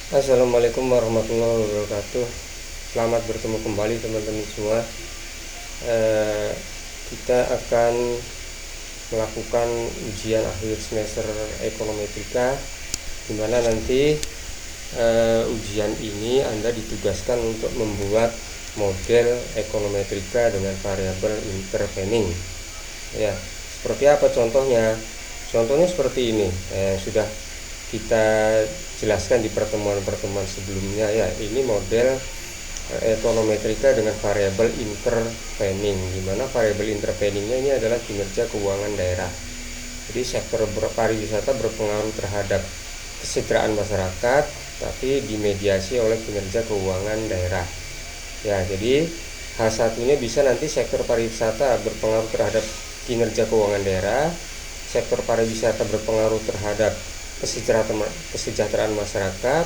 Assalamualaikum warahmatullahi wabarakatuh. Selamat bertemu kembali teman-teman semua. Eh, kita akan melakukan ujian akhir semester ekonometrika, di mana nanti ujian ini Anda ditugaskan untuk membuat model ekonometrika dengan variabel intervening. Ya, seperti apa contohnya? Contohnya seperti ini. Sudah kita jelaskan di pertemuan-pertemuan sebelumnya ya. Ini model ekonometrika dengan variabel intervening, di mana variabel interveningnya ini adalah kinerja keuangan daerah. Jadi sektor pariwisata berpengaruh terhadap kesejahteraan masyarakat, tapi dimediasi oleh kinerja keuangan daerah. Ya, jadi H1-nya bisa nanti sektor pariwisata berpengaruh terhadap kinerja keuangan daerah, sektor pariwisata berpengaruh terhadap kesejahteraan masyarakat,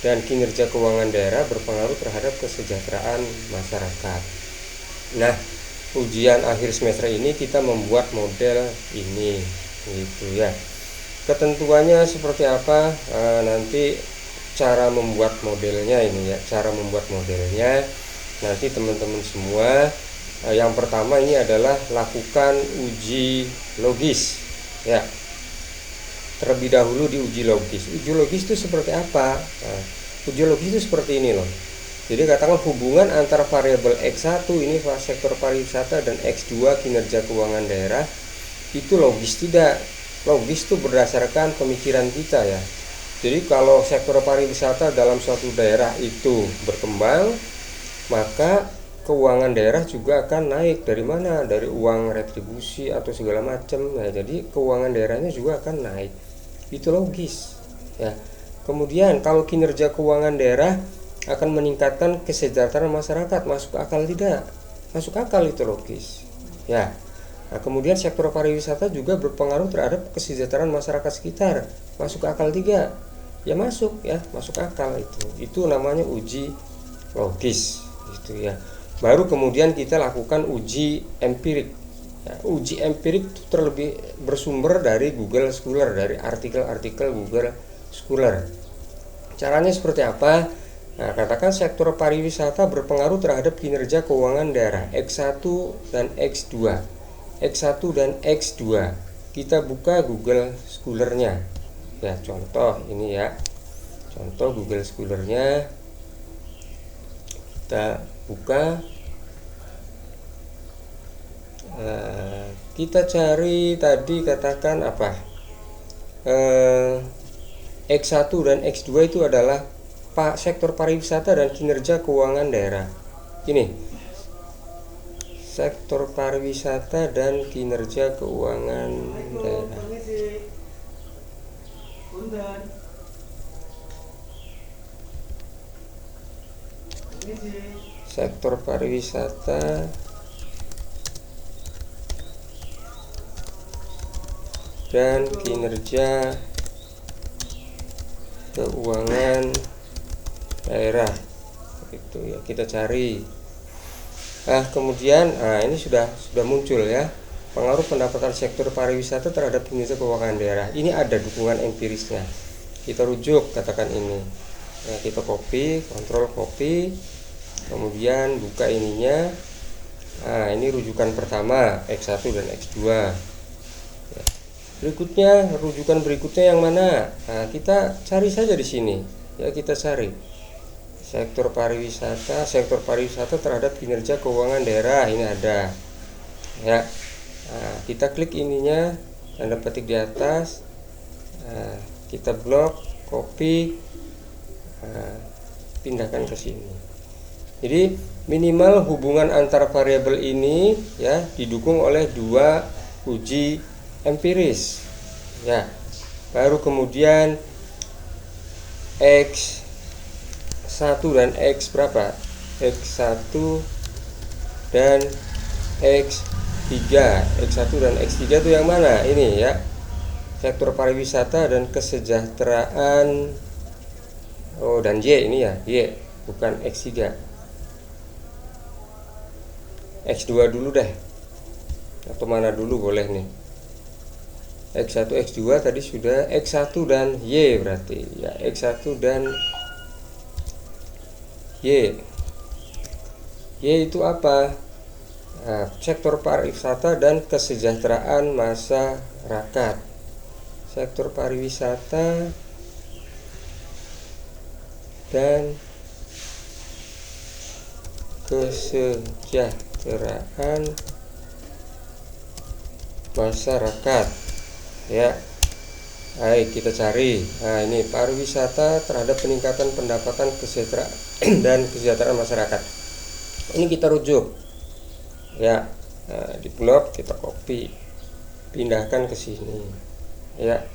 dan kinerja keuangan daerah berpengaruh terhadap kesejahteraan masyarakat. Nah, ujian akhir semester ini kita membuat model ini, gitu ya. Ketentuannya seperti apa? Nanti cara membuat modelnya ini ya, cara membuat modelnya nanti teman-teman semua. Yang pertama ini adalah lakukan uji logis ya. Terlebih dahulu di uji logis. Uji logis itu seperti apa? Nah, uji logis itu seperti ini loh. Jadi katakan hubungan antara variabel X1 ini sektor pariwisata dan X2 kinerja keuangan daerah itu logis tidak? Logis itu berdasarkan pemikiran kita ya. Jadi kalau sektor pariwisata dalam suatu daerah itu berkembang, maka keuangan daerah juga akan naik. Dari mana? Dari uang retribusi atau segala macam. Nah, jadi keuangan daerahnya juga akan naik. Itu logis ya. Kemudian kalau kinerja keuangan daerah akan meningkatkan kesejahteraan masyarakat, masuk akal tidak? Masuk akal, itu logis ya. Nah, kemudian sektor pariwisata juga berpengaruh terhadap kesejahteraan masyarakat sekitar, masuk akal tidak? Ya masuk ya, masuk akal. Itu namanya uji logis gitu ya. Baru kemudian kita lakukan uji empirik. Ya, uji empirik itu terlebih bersumber dari Google Scholar, dari artikel-artikel Google Scholar. Caranya seperti apa? Nah, katakan sektor pariwisata berpengaruh terhadap kinerja keuangan daerah X1 dan X2. X1 dan X2. Kita buka Google Scholar-nya. Ya, contoh ini ya. Contoh Google Scholar-nya. Kita buka. Kita cari tadi katakan apa? X1 dan X2 itu adalah sektor pariwisata dan kinerja keuangan daerah. Ini sektor pariwisata dan kinerja keuangan daerah. Sektor pariwisata dan kinerja keuangan daerah. Itu ya, kita cari. Kemudian ini sudah muncul ya. Pengaruh pendapatan sektor pariwisata terhadap kinerja keuangan daerah. Ini ada dukungan empirisnya. Kita rujuk katakan ini. Nah, kita copy, kontrol copy. Kemudian buka ininya. Ini rujukan pertama X1 dan X2. Berikutnya, rujukan berikutnya yang mana? Nah, kita cari saja di sini. Ya, kita cari sektor pariwisata terhadap kinerja keuangan daerah. Ini ada. Ya. Nah, kita klik ininya, tanda petik di atas. Nah, kita blok, copy, pindahkan ke sini. Jadi minimal hubungan antara variabel ini ya didukung oleh dua uji empiris ya. Baru kemudian X1 dan X berapa? X1 dan X3. X1 dan X3 itu yang mana? Ini ya. Sektor pariwisata dan kesejahteraan. Dan Y ini ya, Y, bukan X3. X2 dulu deh. Atau mana dulu boleh nih. X1 X2 tadi sudah, X1 dan Y berarti ya, X1 dan Y. Y itu apa? Nah, sektor pariwisata dan kesejahteraan masyarakat. Sektor pariwisata dan kesejahteraan masyarakat, ya. Baik, kita cari. Nah, ini pariwisata terhadap peningkatan pendapatan kesejahteraan dan kesejahteraan masyarakat. Ini kita rujuk, ya. Nah, di blok kita copy, pindahkan ke sini, ya.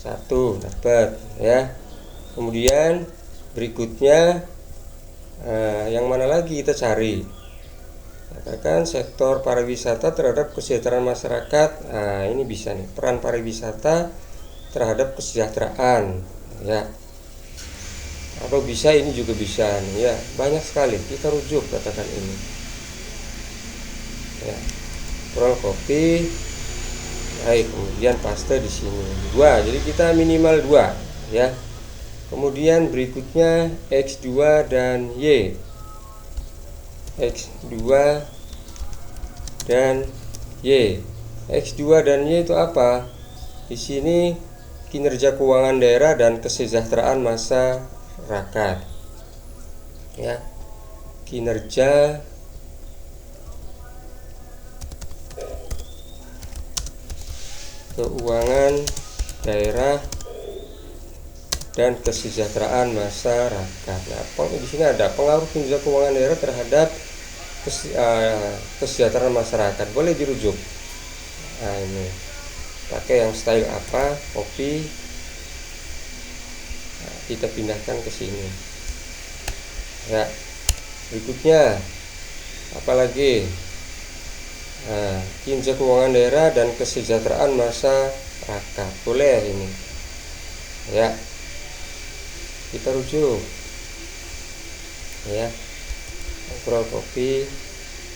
1 dapat, ya. Kemudian berikutnya, yang mana lagi kita cari? Katakan sektor pariwisata terhadap kesejahteraan masyarakat. Nah, ini bisa nih, peran pariwisata terhadap kesejahteraan, ya. Atau bisa ini juga bisa nih, ya. Banyak sekali, kita rujuk katakan ini, ya. Scroll copy, baik, kemudian paste di sini 2. Jadi kita minimal 2, ya. Kemudian berikutnya X2 dan Y. X2 dan Y. X2 dan Y itu apa? Di sini kinerja keuangan daerah dan kesejahteraan masyarakat, ya. Kinerja keuangan daerah dan kesejahteraan masyarakat. Nah, di sini ada pengaruh kinerja keuangan daerah terhadap kesejahteraan masyarakat. Boleh dirujuk. Nah, ini pakai yang style apa? Copy. Nah, kita pindahkan ke sini. Ya. Berikutnya apa lagi? Nah, kinerja keuangan daerah dan kesejahteraan masyarakat. Boleh ini. Ya. Kita rujuk, ya. Scroll copy,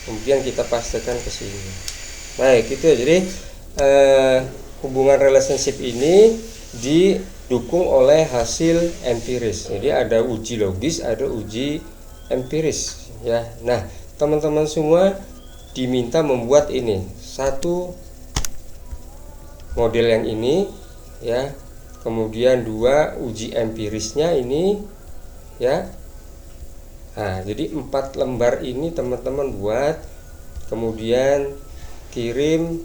kemudian kita pastekan ke sini. Baik, itu ya. Jadi hubungan relationship ini didukung oleh hasil empiris. Jadi ada uji logis, ada uji empiris, ya. Nah, teman-teman semua diminta membuat ini satu model yang ini, ya. Kemudian 2 uji empirisnya ini, ya. Nah, jadi 4 lembar ini teman-teman buat, kemudian kirim,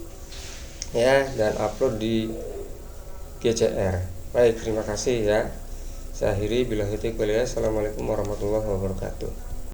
ya, dan upload di GCR. Baik, terima kasih, ya. Saya akhiri, billahi taufiq wal hidayah. Assalamualaikum warahmatullahi wabarakatuh.